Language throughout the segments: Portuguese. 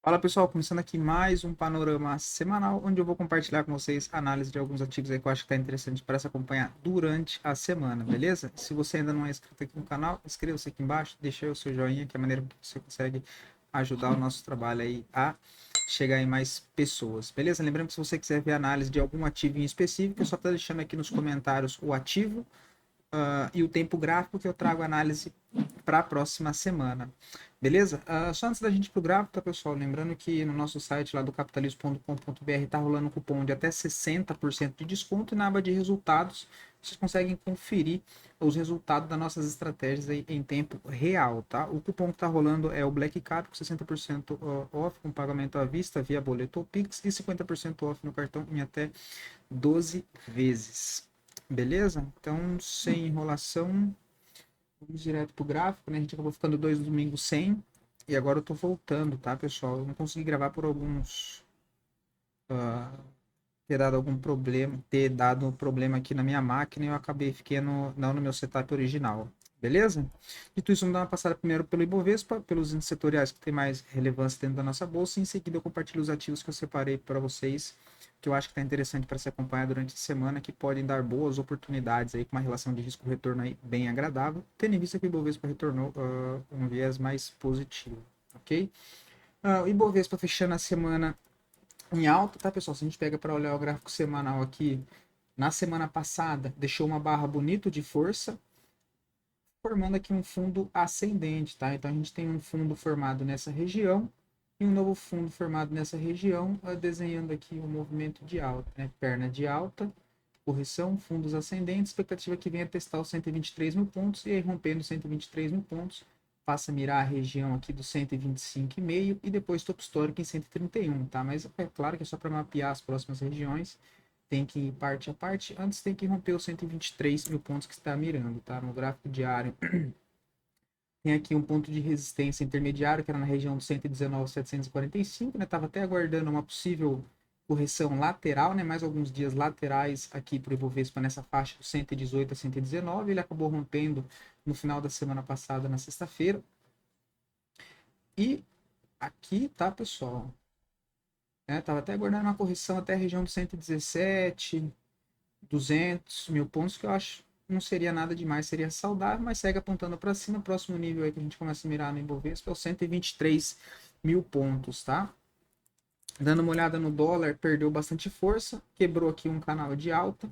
Fala pessoal, começando aqui mais um panorama semanal, onde eu vou compartilhar com vocês a análise de alguns ativos aí que eu acho que está interessante para se acompanhar durante a semana, beleza? Se você ainda não é inscrito aqui no canal, inscreva-se aqui embaixo, deixa aí o seu joinha, que é a maneira que você consegue ajudar o nosso trabalho aí a chegar em mais pessoas, beleza? Lembrando que se você quiser ver a análise de algum ativo em específico, é só estar deixando aqui nos comentários o ativo e o tempo gráfico que eu trago análise para a próxima semana. Beleza? Só antes da gente ir pro gráfico, tá, pessoal? Lembrando que no nosso site lá do capitalismo.com.br tá rolando um cupom de até 60% de desconto e na aba de resultados vocês conseguem conferir os resultados das nossas estratégias aí em tempo real, tá? O cupom que tá rolando é o Black Cap com 60% off com pagamento à vista via boleto ou Pix e 50% off no cartão em até 12 vezes. Beleza? Então, sem enrolação, vamos direto pro gráfico, né? A gente acabou ficando 2 domingos sem. E agora eu tô voltando, tá, pessoal? Eu não consegui gravar por alguns. Ter dado algum problema. Ter dado um problema aqui na minha máquina e eu acabei ficando não no meu setup original. Beleza? Dito isso, vamos dar uma passada primeiro pelo Ibovespa, pelos índices setoriais que tem mais relevância dentro da nossa bolsa. E em seguida eu compartilho os ativos que eu separei para vocês, que eu acho que está interessante para se acompanhar durante a semana, que podem dar boas oportunidades aí com uma relação de risco-retorno aí bem agradável, tendo em vista que o Ibovespa retornou um viés mais positivo, ok? O Ibovespa fechando a semana em alta, tá, pessoal? Se a gente pega para olhar o gráfico semanal aqui, na semana passada deixou uma barra bonita de força, formando aqui um fundo ascendente, tá? Então a gente tem um fundo formado nessa região e um novo fundo formado nessa região, desenhando aqui um movimento de alta, né? Perna de alta, correção, fundos ascendentes, expectativa que venha testar os 123 mil pontos e aí rompendo 123 mil pontos, passa a mirar a região aqui do 125,5 e depois topo histórico em 131, tá? Mas é claro que é só para mapear as próximas regiões, tem que ir parte a parte, antes tem que romper os 123 mil pontos que está mirando, tá? No gráfico diário tem aqui um ponto de resistência intermediário, que era na região dos 119,745, né? Estava até aguardando uma possível correção lateral, né? Mais alguns dias laterais aqui para o Ibovespa nessa faixa dos 118 a 119. Ele acabou rompendo no final da semana passada, na sexta-feira. E aqui, tá, pessoal? Tava até aguardando uma correção até a região dos 117, 200 mil pontos, que eu acho que não seria nada demais, seria saudável, mas segue apontando para cima. O próximo nível aí que a gente começa a mirar no Ibovespa é os 123 mil pontos, tá? Dando uma olhada no dólar, perdeu bastante força, quebrou aqui um canal de alta,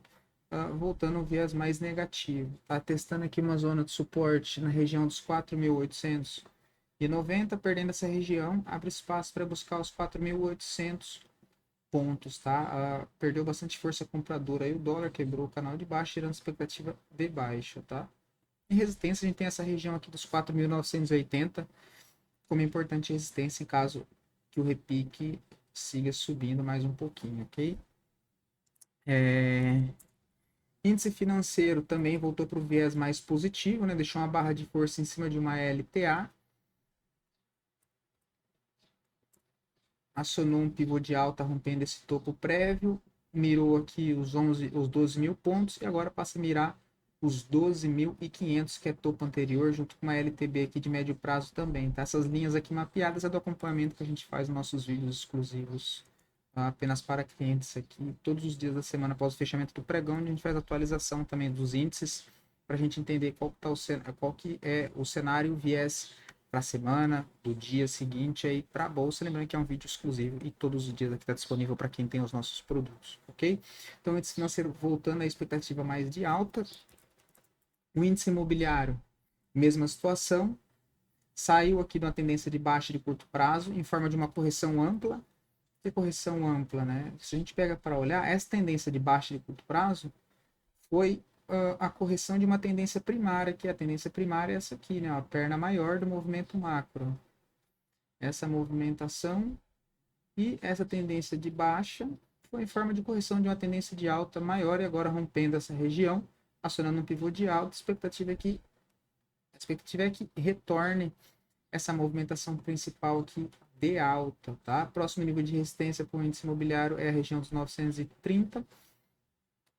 voltando ao viés mais negativo. Tá testando aqui uma zona de suporte na região dos 4.890, perdendo essa região, abre espaço para buscar os 4.800 pontos, tá? Perdeu bastante força compradora aí, o dólar quebrou o canal de baixo, tirando expectativa de baixa, tá? Em resistência, a gente tem essa região aqui dos 4.980 como importante resistência em caso que o repique siga subindo mais um pouquinho, ok? Índice financeiro também voltou para o viés mais positivo, né? Deixou uma barra de força em cima de uma LTA, acionou um pivô de alta rompendo esse topo prévio, mirou aqui os 12 mil pontos e agora passa a mirar os 12.500, que é topo anterior, junto com uma LTB aqui de médio prazo também, tá? Essas linhas aqui mapeadas é do acompanhamento que a gente faz nos nossos vídeos exclusivos, apenas para clientes aqui, todos os dias da semana após o fechamento do pregão, onde a gente faz atualização também dos índices, para a gente entender qual que é o cenário, viés para a semana, do dia seguinte aí para a bolsa. Lembrando que é um vídeo exclusivo e todos os dias aqui está disponível para quem tem os nossos produtos, ok? Então, índice financeiro voltando à expectativa mais de alta. O índice imobiliário, mesma situação, saiu aqui de uma tendência de baixa de curto prazo em forma de uma correção ampla. Que correção ampla, né? Se a gente pega para olhar, essa tendência de baixa de curto prazo foi a correção de uma tendência primária, que a tendência primária é essa aqui, né? A perna maior do movimento macro. Essa movimentação e essa tendência de baixa foi em forma de correção de uma tendência de alta maior e agora rompendo essa região, acionando um pivô de alta. A expectativa é que retorne essa movimentação principal aqui de alta, tá? Próximo nível de resistência para o índice imobiliário é a região dos 930,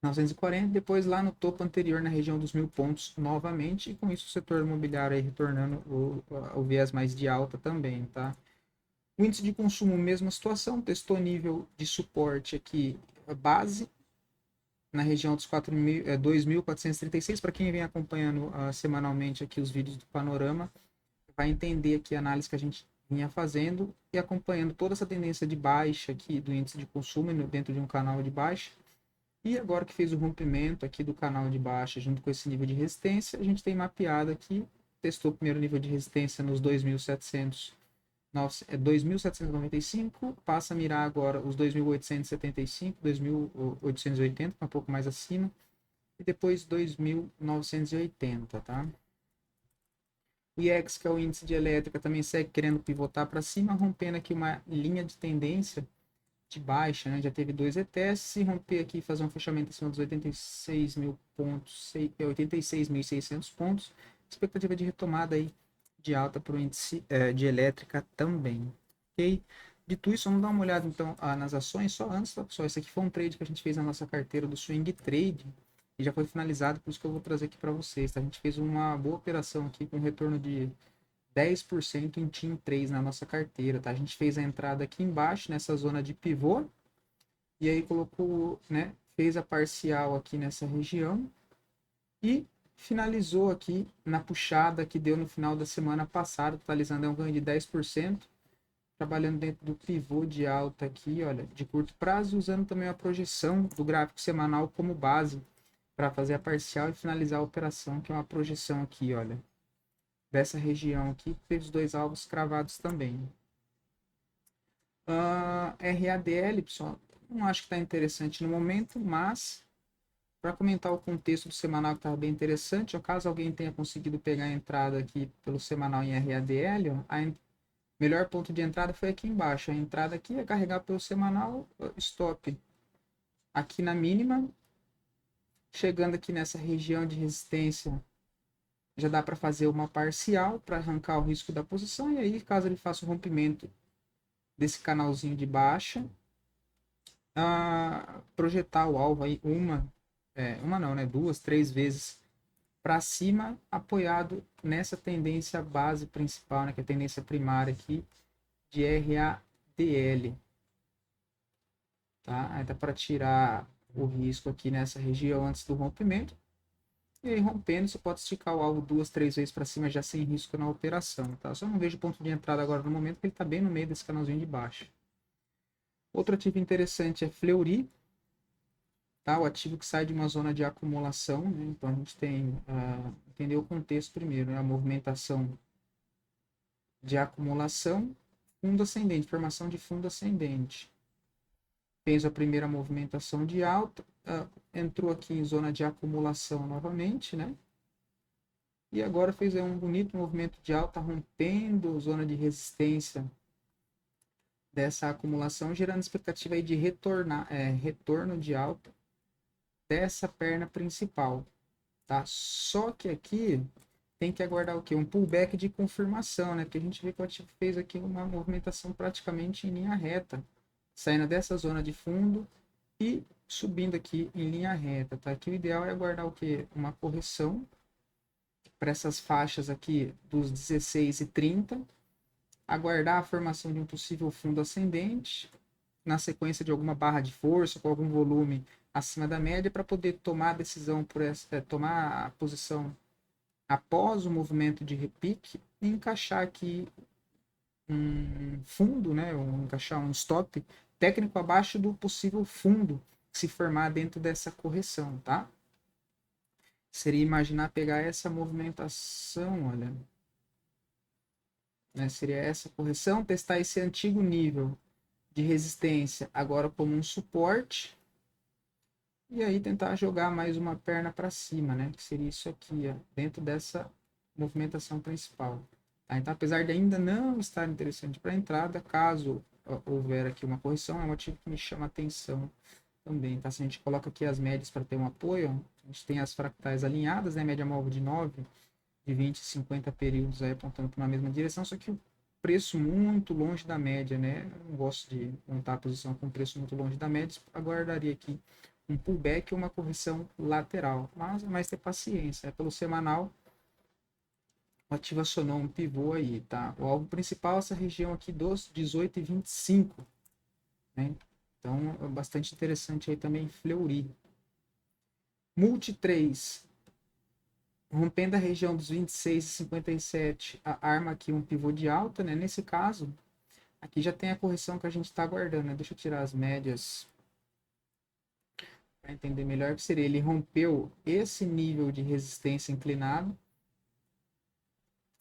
940, depois lá no topo anterior na região dos 1.000 pontos novamente, e com isso o setor imobiliário aí retornando o viés mais de alta também, tá? O índice de consumo, mesma situação, testou nível de suporte aqui, base, na região dos 2.436. Para quem vem acompanhando semanalmente aqui os vídeos do Panorama, vai entender aqui a análise que a gente vinha fazendo e acompanhando toda essa tendência de baixa aqui do índice de consumo dentro de um canal de baixa. E agora que fez o rompimento aqui do canal de baixa junto com esse nível de resistência, a gente tem mapeado aqui, testou o primeiro nível de resistência nos 2.795, passa a mirar agora os 2.875, 2.880, um pouco mais acima, e depois 2.980, tá? O IEX, que é o índice de elétrica, também segue querendo pivotar para cima, rompendo aqui uma linha de tendência de baixa, né? Já teve 2 ETS, se romper aqui e fazer um fechamento acima dos 86 mil pontos, 86.600 pontos, expectativa de retomada aí de alta para o índice de elétrica também, ok? Dito isso, vamos dar uma olhada então nas ações, só antes, pessoal, esse aqui foi um trade que a gente fez na nossa carteira do Swing Trade, e já foi finalizado, por isso que eu vou trazer aqui para vocês, tá? A gente fez uma boa operação aqui com retorno de 10% em Team 3 na nossa carteira, tá? A gente fez a entrada aqui embaixo, nessa zona de pivô, e aí colocou, né, fez a parcial aqui nessa região, e finalizou aqui na puxada que deu no final da semana passada, totalizando um ganho de 10%, trabalhando dentro do pivô de alta aqui, olha, de curto prazo, usando também a projeção do gráfico semanal como base, para fazer a parcial e finalizar a operação, que é uma projeção aqui, olha, dessa região aqui, teve os dois alvos cravados também. RADL, pessoal, não acho que está interessante no momento, mas para comentar o contexto do semanal que estava bem interessante, ó, caso alguém tenha conseguido pegar a entrada aqui pelo semanal em RADL, ó, melhor ponto de entrada foi aqui embaixo. A entrada aqui é carregar pelo semanal, stop aqui na mínima, chegando aqui nessa região de resistência, já dá para fazer uma parcial para arrancar o risco da posição, e aí caso ele faça o rompimento desse canalzinho de baixa, projetar o alvo aí uma não, né, 2, 3 vezes para cima, apoiado nessa tendência base principal, né, que é a tendência primária aqui de RADL, tá? Aí dá para tirar o risco aqui nessa região antes do rompimento, e aí rompendo você pode esticar o alvo 2, 3 vezes para cima já sem risco na operação, tá? Só não vejo ponto de entrada agora no momento, porque ele está bem no meio desse canalzinho de baixo. Outro ativo interessante é Fleury, tá? O ativo que sai de uma zona de acumulação, né? Então a gente tem entender o contexto primeiro, né? A movimentação de acumulação, fundo ascendente, formação de fundo ascendente. Fez a primeira movimentação de alta, entrou aqui em zona de acumulação novamente, né? E agora fez um bonito movimento de alta, rompendo zona de resistência dessa acumulação, gerando expectativa aí de retorno de alta dessa perna principal, tá? Só que aqui tem que aguardar o quê? Um pullback de confirmação, né? Porque a gente vê que o ativo fez aqui uma movimentação praticamente em linha reta, saindo dessa zona de fundo e subindo aqui em linha reta, tá? Aqui o ideal é aguardar o quê? Uma correção para essas faixas aqui dos 16 e 30, aguardar a formação de um possível fundo ascendente, na sequência de alguma barra de força, com algum volume acima da média, para poder tomar a decisão, tomar a posição após o movimento de repique, e encaixar aqui um fundo, né, encaixar um stop técnico abaixo do possível fundo se formar dentro dessa correção, tá? Seria imaginar pegar essa movimentação, olha, né, seria essa correção, testar esse antigo nível de resistência agora como um suporte, e aí tentar jogar mais uma perna para cima, né, que seria isso aqui, ó, dentro dessa movimentação principal. Tá? Então, apesar de ainda não estar interessante para entrada, caso houver aqui uma correção, é um ativo que me chama atenção também. Tá? Se a gente coloca aqui as médias para ter um apoio, a gente tem as fractais alinhadas, né? Média móvel de 9, de 20 e 50 períodos aí apontando para uma mesma direção, só que o preço muito longe da média, né? Eu não gosto de montar a posição com preço muito longe da média, aguardaria aqui um pullback ou uma correção lateral, mas é mais ter paciência. Pelo semanal, o ativo acionou um pivô aí, tá? O alvo principal é essa região aqui dos 18,25, né? Então, é bastante interessante aí também Fleury. Multi 3, rompendo a região dos 26,57, arma aqui um pivô de alta, né? Nesse caso, aqui já tem a correção que a gente está aguardando, né? Deixa eu tirar as médias para entender melhor o que seria. Ele rompeu esse nível de resistência inclinado,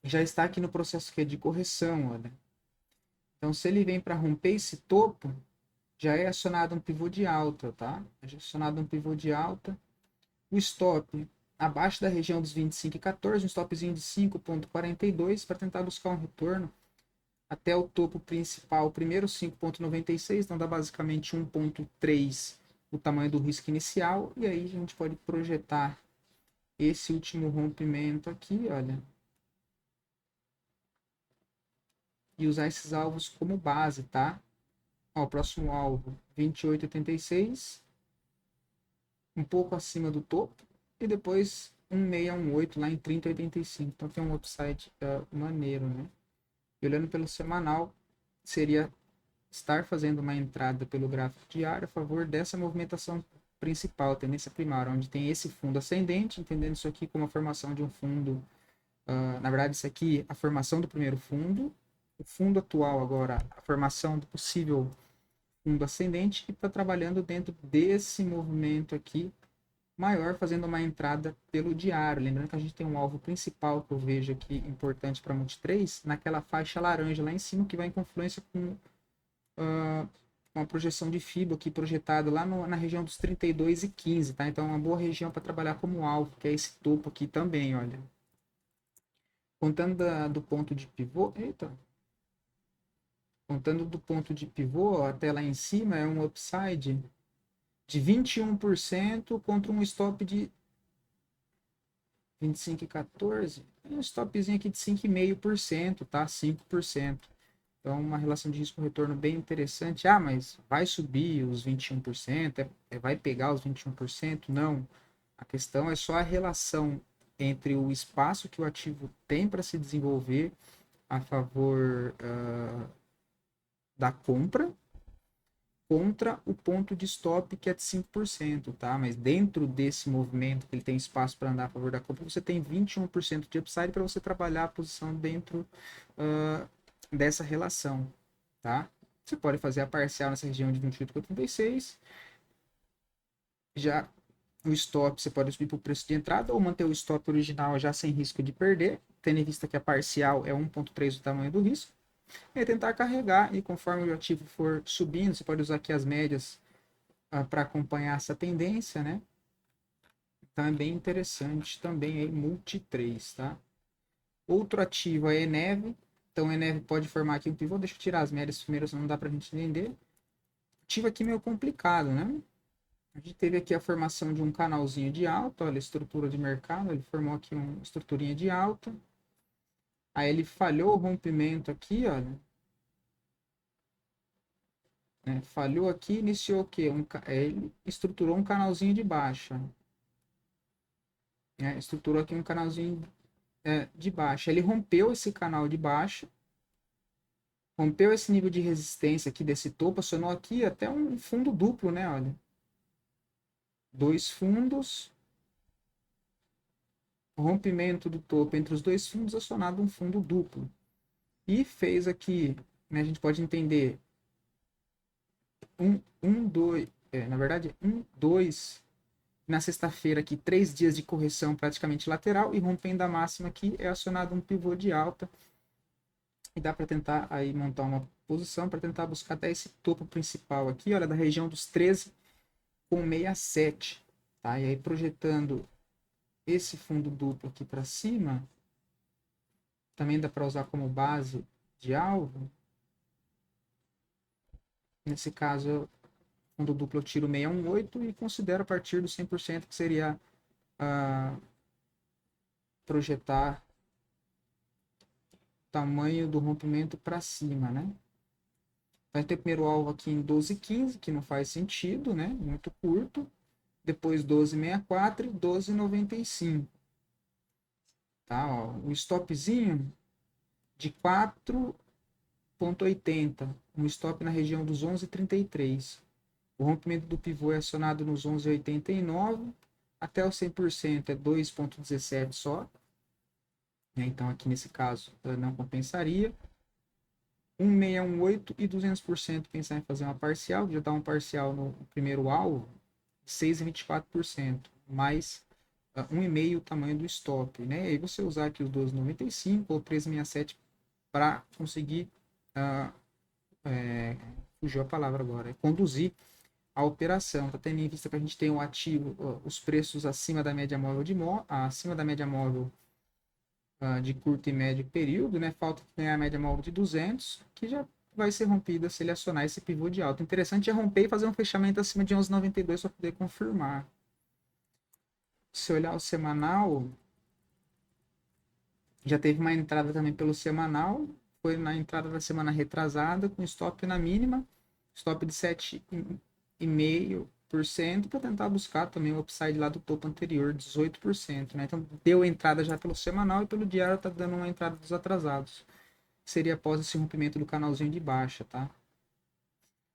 já está aqui no processo que é de correção, olha. Então, se ele vem para romper esse topo, já é acionado um pivô de alta, tá? Já é acionado um pivô de alta. O stop abaixo da região dos 25,14, um stopzinho de 5,42 para tentar buscar um retorno até o topo principal, primeiro 5,96, então dá basicamente 1,3 o tamanho do risco inicial, e aí a gente pode projetar esse último rompimento aqui, olha, e usar esses alvos como base, tá? Ó, o próximo alvo, 28,86, um pouco acima do topo, e depois 1618 lá em 30,85. Então tem um upside maneiro, né? E olhando pelo semanal, seria estar fazendo uma entrada pelo gráfico diário a favor dessa movimentação principal, tendência primária, onde tem esse fundo ascendente, entendendo isso aqui como a formação de um fundo, na verdade isso aqui, a formação do primeiro fundo, o fundo atual agora, a formação do possível fundo ascendente, e está trabalhando dentro desse movimento aqui maior, fazendo uma entrada pelo diário. Lembrando que a gente tem um alvo principal que eu vejo aqui importante para Multi 3, naquela faixa laranja lá em cima, que vai em confluência com uma projeção de FIBO aqui projetada lá na região dos 32,15, tá? Então é uma boa região para trabalhar como alvo, que é esse topo aqui também, olha. Contando do ponto de pivô, eita, contando do ponto de pivô até lá em cima é um upside de 21% contra um stop de 25,14, um stopzinho aqui de 5,5%, tá? 5%. Então, uma relação de risco-retorno bem interessante. Ah, mas vai subir os 21%? Vai pegar os 21%? Não. A questão é só a relação entre o espaço que o ativo tem para se desenvolver a favor da compra contra o ponto de stop que é de 5%, tá? Mas dentro desse movimento que ele tem espaço para andar a favor da compra, você tem 21% de upside para você trabalhar a posição dentro dessa relação, tá? Você pode fazer a parcial nessa região de 28,86. Já o stop você pode subir para o preço de entrada ou manter o stop original já sem risco de perder, tendo em vista que a parcial é 1,3 do tamanho do risco. E tentar carregar, e conforme o ativo for subindo, você pode usar aqui as médias para acompanhar essa tendência, né? Então é bem interessante também aí Multi 3, tá? Outro ativo é Eneve. Então Eneve pode formar aqui um pivô. Deixa eu tirar as médias primeiro, senão não dá para a gente entender. Ativo aqui meio complicado, né? A gente teve aqui a formação de um canalzinho de alta, olha a estrutura de mercado, ele formou aqui uma estruturinha de alta. Aí ele falhou o rompimento aqui, olha. Né? Falhou aqui, iniciou o quê? Ele estruturou um canalzinho de baixa. Né? Estruturou aqui um canalzinho de baixa. Ele rompeu esse canal de baixa, rompeu esse nível de resistência aqui desse topo, acionou aqui até um fundo duplo, né? Olha. Dois fundos, rompimento do topo entre os dois fundos, acionado um fundo duplo. E fez aqui, né, a gente pode entender, dois, na verdade, dois, na sexta-feira aqui, 3 dias de correção praticamente lateral, e rompendo a máxima aqui, é acionado um pivô de alta, e dá para tentar aí montar uma posição para tentar buscar até esse topo principal aqui, olha, da região dos 13,67, tá? E aí projetando esse fundo duplo aqui para cima, também dá para usar como base de alvo. Nesse caso, fundo duplo eu tiro 618 e considero a partir do 100% que seria projetar tamanho do rompimento para cima, né? Vai ter o primeiro alvo aqui em 12,15, que não faz sentido, né? Muito curto. Depois 12,64 e 12,95. tá? Ó, um stopzinho de 4,80, um stop na região dos 11,33. O rompimento do pivô é acionado nos 11,89, até o 100% é 2,17 só, né? Então aqui nesse caso não compensaria. 1618 e 200% pensar em fazer uma parcial, já dá um parcial no primeiro alvo, 6,24%, mais 1,5 o tamanho do stop, né? E aí você usar aqui os 12,95 ou 13,67 para conseguir, fugiu a palavra agora, conduzir a operação. Tá tendo em vista que a gente tem um ativo, os preços acima da média móvel acima da média móvel de curto e médio período, né? Falta ganhar a média móvel de 200, que já vai ser rompida se ele acionar esse pivô de alta. O interessante é romper e fazer um fechamento acima de 11,92 para poder confirmar. Se olhar o semanal, já teve uma entrada também pelo semanal, foi na entrada da semana retrasada, com stop na mínima, stop de 7,5% para tentar buscar também o upside lá do topo anterior, 18%, né? Então deu entrada já pelo semanal e pelo diário está dando uma entrada dos atrasados. Seria após esse rompimento do canalzinho de baixa, tá?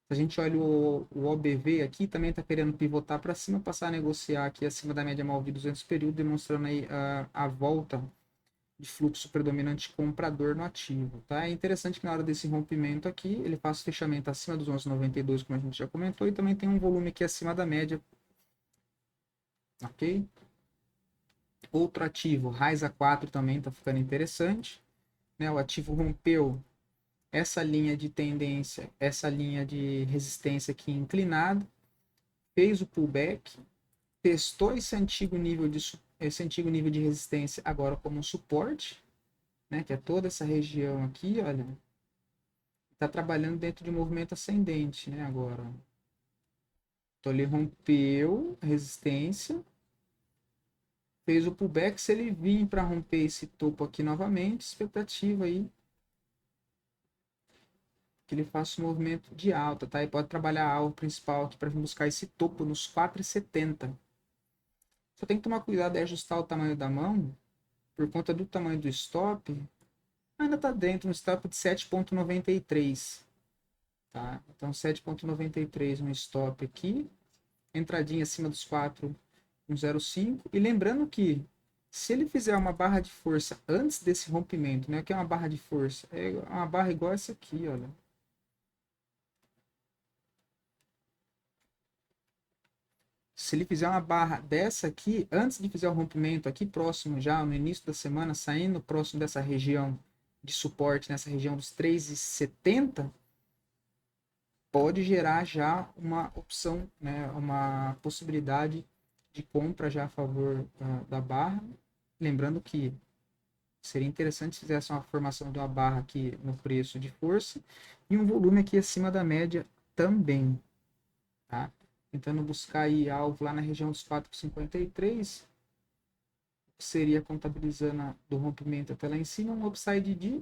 Se a gente olha o OBV aqui, também está querendo pivotar para cima, passar a negociar aqui acima da média móvel de 200 períodos, demonstrando aí a volta de fluxo predominante comprador no ativo, tá? É interessante que na hora desse rompimento aqui, ele faça fechamento acima dos 11,92, como a gente já comentou, e também tem um volume aqui acima da média, ok? Outro ativo, Raiza 4 também está ficando interessante, né? O ativo rompeu essa linha de tendência, essa linha de resistência aqui inclinada, fez o pullback, testou esse antigo nível de resistência agora como um suporte, né, que é toda essa região aqui, olha, está trabalhando dentro de um movimento ascendente, né, agora. Então ele rompeu a resistência, fez o pullback, se ele vir para romper esse topo aqui novamente, expectativa aí que ele faça um movimento de alta, tá? E pode trabalhar a alvo principal aqui para buscar esse topo nos 4,70. Só tem que tomar cuidado e ajustar o tamanho da mão, por conta do tamanho do stop, ainda está dentro, um stop de 7,93. Tá? Então 7,93 um stop aqui, entradinha acima dos 4,05. E lembrando que se ele fizer uma barra de força antes desse rompimento, né? O que é uma barra de força? É uma barra igual essa aqui, olha. Se ele fizer uma barra dessa aqui, antes de fazer o rompimento aqui próximo já, no início da semana, saindo próximo dessa região de suporte, nessa região dos 3,70, pode gerar já uma opção, né, uma possibilidade de compra já a favor da barra. Lembrando que seria interessante se fizesse uma formação de uma barra aqui no preço de força e um volume aqui acima da média também, tá? Tentando buscar aí alvo lá na região dos 4,53, que seria contabilizando do rompimento até lá em cima, um upside de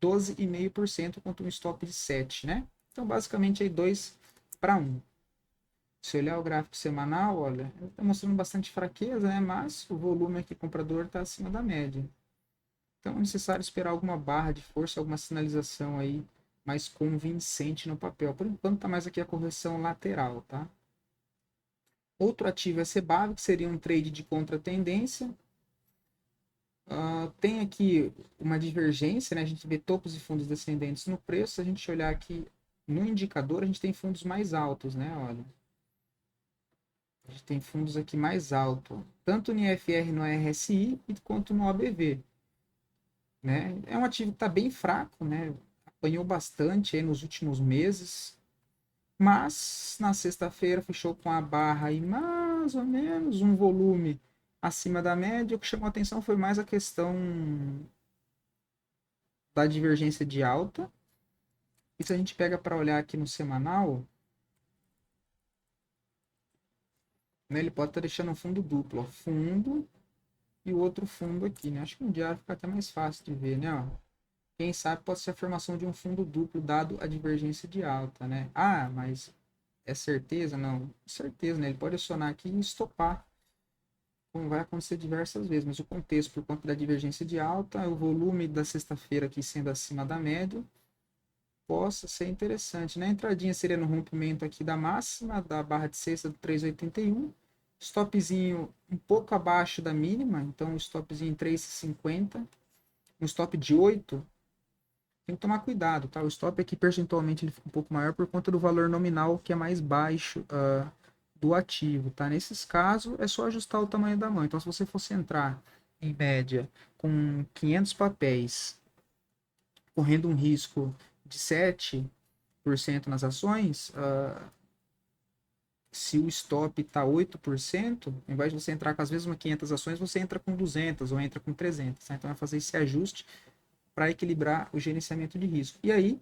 12,5% contra um stop de 7, né? Então, basicamente, aí 2 para 1. Se olhar o gráfico semanal, olha, ele está mostrando bastante fraqueza, né? Mas o volume aqui comprador está acima da média. Então, é necessário esperar alguma barra de força, alguma sinalização aí mais convincente no papel. Por enquanto, está mais aqui a correção lateral, tá? Outro ativo é CBAV, que seria um trade de contratendência. Tem aqui uma divergência, né? A gente vê topos e fundos descendentes no preço. Se a gente olhar aqui no indicador, a gente tem fundos mais altos, né? Olha, a gente tem fundos aqui mais altos, tanto no IFR, no RSI, quanto no OBV, né? É um ativo que está bem fraco, né? Apanhou bastante aí nos últimos meses, mas na sexta-feira fechou com a barra aí mais ou menos um volume acima da média. O que chamou a atenção foi mais a questão da divergência de alta. E se a gente pega para olhar aqui no semanal, né, ele pode estar deixando um fundo duplo, ó, fundo e o outro fundo aqui, né? Acho que no diário fica até mais fácil de ver, né? Ó. Quem sabe pode ser a formação de um fundo duplo dado a divergência de alta, né? Ah, mas é certeza? Não, certeza, né? Ele pode acionar aqui e estopar como vai acontecer diversas vezes, mas o contexto por conta da divergência de alta, o volume da sexta-feira aqui sendo acima da média, possa ser interessante, né? A entradinha seria no rompimento aqui da máxima, da barra de sexta do 3,81, stopzinho um pouco abaixo da mínima, então stopzinho em 3,50, um stop de 8, tem que tomar cuidado, tá? O stop aqui percentualmente ele fica um pouco maior por conta do valor nominal que é mais baixo do ativo, tá? Nesses casos é só ajustar o tamanho da mão. Então se você fosse entrar em média com 500 papéis, correndo um risco de 7% nas ações, se o stop está 8%, ao invés de você entrar com as mesmas 500 ações, você entra com 200 ou entra com 300. Tá? Então, é fazer esse ajuste para equilibrar o gerenciamento de risco. E aí,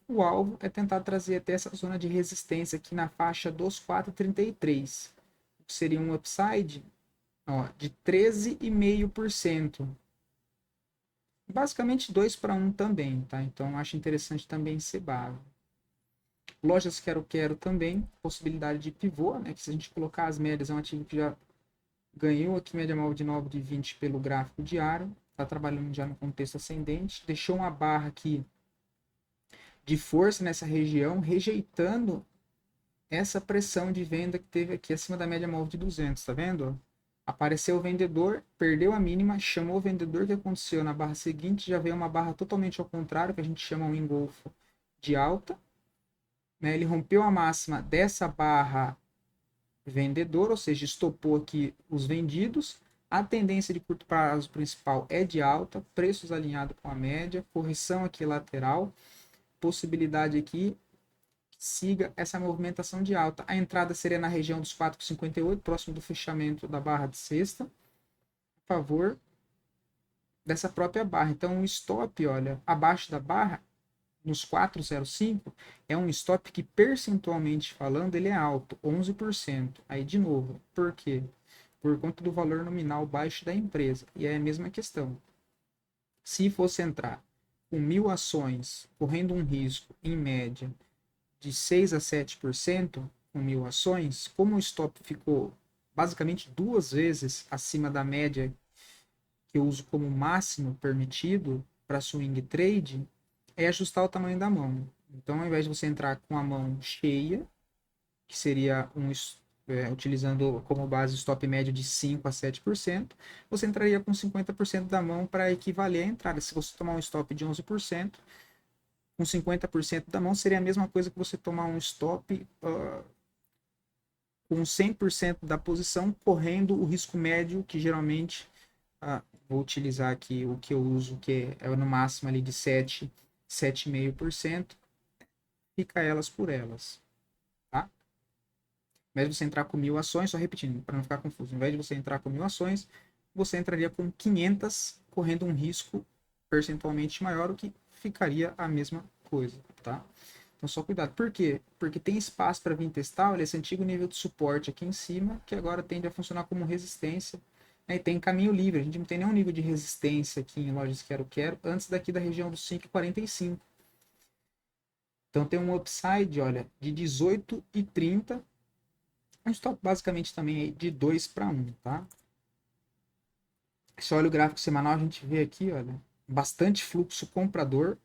o alvo é tentar trazer até essa zona de resistência aqui na faixa dos 4,33, que seria um upside de 13,5%. Basicamente 2 para 1 também, tá? Então, acho interessante também ser base. Lojas quero também, possibilidade de pivô, né? Que se a gente colocar as médias, é um ativo que já ganhou aqui média móvel de 9 de 20 pelo gráfico diário, está trabalhando já no contexto ascendente, deixou uma barra aqui de força nessa região, rejeitando essa pressão de venda que teve aqui acima da média móvel de 200, tá vendo? Apareceu o vendedor, perdeu a mínima, chamou o vendedor, o que aconteceu? Na barra seguinte já veio uma barra totalmente ao contrário, que a gente chama um engolfo de alta, né? Ele rompeu a máxima dessa barra vendedor, ou seja, estopou aqui os vendidos. A tendência de curto prazo principal é de alta, preços alinhados com a média, correção aqui lateral, possibilidade aqui que siga essa movimentação de alta. A entrada seria na região dos 4,58, próximo do fechamento da barra de sexta, a favor dessa própria barra. Então, o stop, olha, abaixo da barra, nos 4,05, é um stop que, percentualmente falando, ele é alto, 11%. Aí, de novo, por quê? Por conta do valor nominal baixo da empresa. E é a mesma questão. Se fosse entrar com 1.000 ações, correndo um risco, em média, de 6 a 7%, com 1.000 ações, como o stop ficou basicamente 2 vezes acima da média que eu uso como máximo permitido para swing trade, é ajustar o tamanho da mão. Então, ao invés de você entrar com a mão cheia, que seria utilizando como base o stop médio de 5 a 7%, você entraria com 50% da mão para equivaler à entrada. Se você tomar um stop de 11%, com 50% da mão seria a mesma coisa que você tomar um stop com 100% da posição, correndo o risco médio, que geralmente, vou utilizar aqui o que eu uso, que é no máximo ali de 7,5%, fica elas por elas, tá? Ao invés de você entrar com 1.000 ações, só repetindo, para não ficar confuso, ao invés de você entrar com 1.000 ações, você entraria com 500, correndo um risco percentualmente maior, o que ficaria a mesma coisa, tá? Então, só cuidado. Por quê? Porque tem espaço para vir testar, olha, esse antigo nível de suporte aqui em cima, que agora tende a funcionar como resistência, né? E tem caminho livre, a gente não tem nenhum nível de resistência aqui em lojas quero, antes daqui da região dos 5,45. Então, tem um upside, olha, de 18,30, um stop basicamente também de 2 para 1, tá? Se olha o gráfico semanal, a gente vê aqui, olha, bastante fluxo comprador.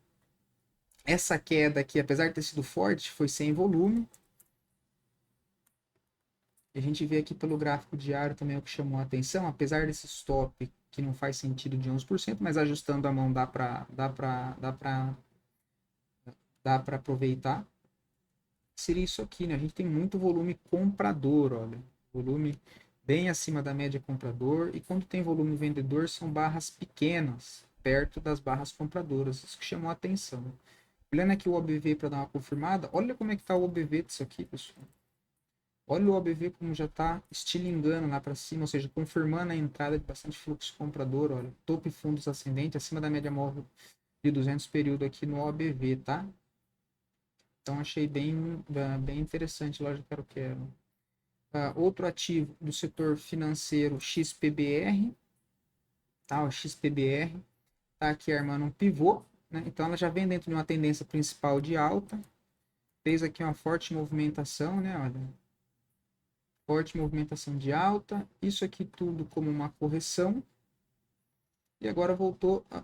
Essa queda aqui, apesar de ter sido forte, foi sem volume. A gente vê aqui pelo gráfico diário também o que chamou a atenção, apesar desse stop que não faz sentido de 11%, mas ajustando a mão dá para aproveitar. Seria isso aqui, né? A gente tem muito volume comprador, olha. Volume bem acima da média comprador. E quando tem volume vendedor, são barras pequenas, perto das barras compradoras. Isso que chamou a atenção. Olhando aqui o OBV para dar uma confirmada, olha como é que está o OBV disso aqui, pessoal. Olha o OBV como já está estilingando lá para cima, ou seja, confirmando a entrada de bastante fluxo comprador, olha. Topo e fundos ascendente, acima da média móvel de 200 período aqui no OBV, tá? Então, achei bem interessante, loja quero. Outro ativo do setor financeiro, XPBR, tá? O XPBR tá aqui armando um pivô, né? Então, ela já vem dentro de uma tendência principal de alta, fez aqui uma forte movimentação, né? Olha, Forte movimentação de alta. Isso aqui tudo como uma correção. E agora voltou a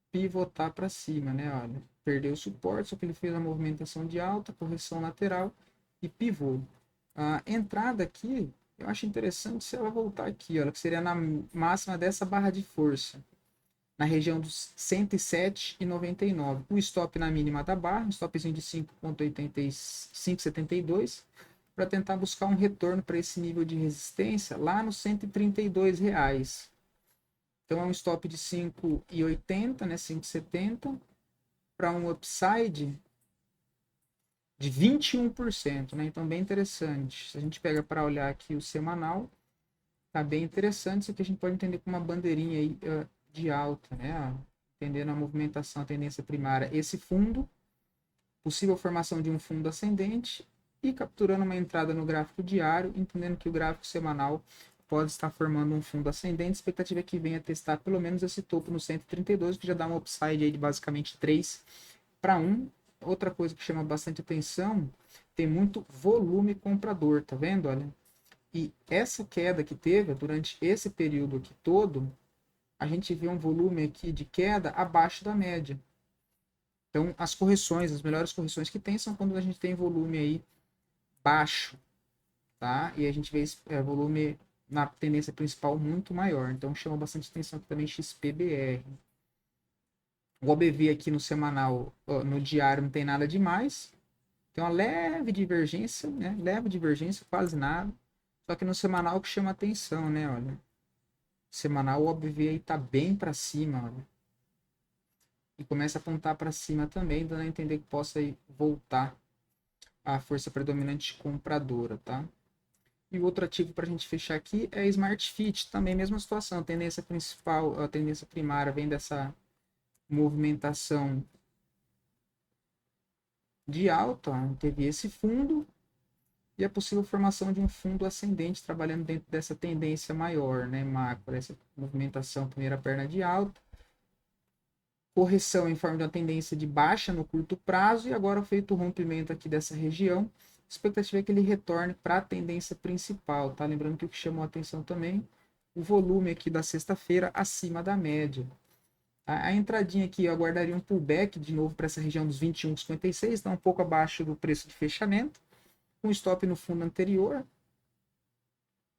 pivotar para cima, né? Olha, perdeu o suporte, só que ele fez a movimentação de alta, correção lateral e pivô. A entrada aqui, eu acho interessante se ela voltar aqui, olha, que seria na máxima dessa barra de força, na região dos 107,99. O stop na mínima da barra, um stopzinho de 5,8572, para tentar buscar um retorno para esse nível de resistência lá nos R$ 132. Então é um stop de 5,80, né, 5,70, para um upside de 21%, né? Então bem interessante. Se a gente pega para olhar aqui o semanal, tá bem interessante. Isso aqui a gente pode entender como uma bandeirinha aí, de alta, né? Entendendo a movimentação, a tendência primária, esse fundo, possível formação de um fundo ascendente e capturando uma entrada no gráfico diário, entendendo que o gráfico semanal pode estar formando um fundo ascendente. A expectativa é que venha testar pelo menos esse topo no 132, que já dá uma upside aí de basicamente 3 para 1. Outra coisa que chama bastante atenção, tem muito volume comprador, tá vendo? Olha. E essa queda que teve durante esse período aqui todo, a gente vê um volume aqui de queda abaixo da média. Então, as correções, as melhores correções que tem são quando a gente tem volume aí baixo, tá? E a gente vê esse volume na tendência principal muito maior. Então, chama bastante atenção aqui também XPBR. O OBV aqui no semanal, no diário, não tem nada demais. Tem uma leve divergência, né? Leve divergência, quase nada. Só que no semanal que chama atenção, né? Olha. Semanal, o OBV aí tá bem para cima, olha. E começa a apontar para cima também, dando a entender que possa aí voltar a força predominante compradora, tá? E o outro ativo para a gente fechar aqui é Smart Fit, também mesma situação, a tendência principal, a tendência primária vem dessa movimentação de alta, teve esse fundo e a possível formação de um fundo ascendente trabalhando dentro dessa tendência maior, né, macro, essa movimentação, primeira perna de alta, correção em forma de uma tendência de baixa no curto prazo e agora feito o rompimento aqui dessa região, a expectativa é que ele retorne para a tendência principal, tá? Lembrando que o que chamou a atenção também, o volume aqui da sexta-feira acima da média. A entradinha aqui eu aguardaria um pullback de novo para essa região dos 21,56, está um pouco abaixo do preço de fechamento, com stop no fundo anterior,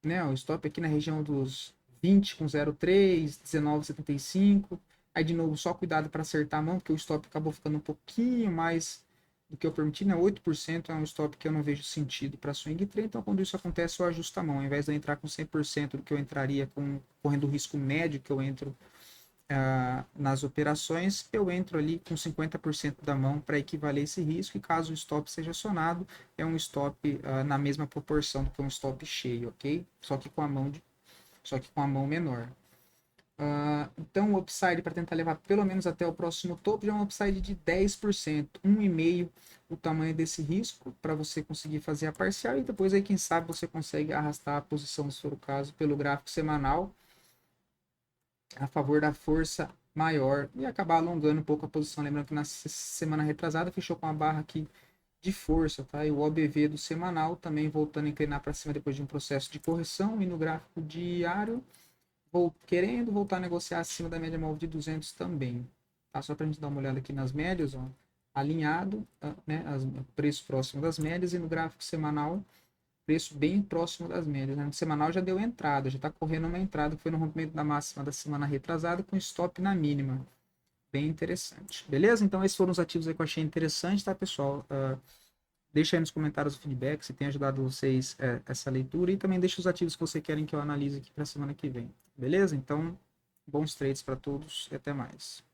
né? O stop aqui na região dos 20,03, 19,75. Aí de novo só cuidado para acertar a mão, porque o stop acabou ficando um pouquinho mais do que eu permiti, né? 8% é um stop que eu não vejo sentido para swing trade, então quando isso acontece eu ajusto a mão, ao invés de eu entrar com 100% do que eu entraria correndo o risco médio que eu entro nas operações, eu entro ali com 50% da mão para equivaler esse risco, e caso o stop seja acionado, é um stop na mesma proporção do que um stop cheio, ok? Só que com a mão menor. Então o upside para tentar levar pelo menos até o próximo topo já é um upside de 10%, 1,5% o tamanho desse risco para você conseguir fazer a parcial, e depois aí quem sabe você consegue arrastar a posição, se for o caso, pelo gráfico semanal a favor da força maior e acabar alongando um pouco a posição. Lembrando que na semana retrasada fechou com a barra aqui de força, tá? E o OBV do semanal também voltando a inclinar para cima depois de um processo de correção, e no gráfico diário querendo voltar a negociar acima da média móvel de 200 também, tá? Só para a gente dar uma olhada aqui nas médias, ó, alinhado, né, preço próximo das médias, e no gráfico semanal preço bem próximo das médias, né? No semanal já deu entrada, já está correndo uma entrada que foi no rompimento da máxima da semana retrasada com stop na mínima. Bem interessante. Beleza? Então esses foram os ativos aí que eu achei interessante, tá, pessoal? Deixa aí nos comentários o feedback se tem ajudado vocês essa leitura, e também deixa os ativos que vocês querem que eu analise aqui para a semana que vem. Beleza? Então, bons trades para todos e até mais.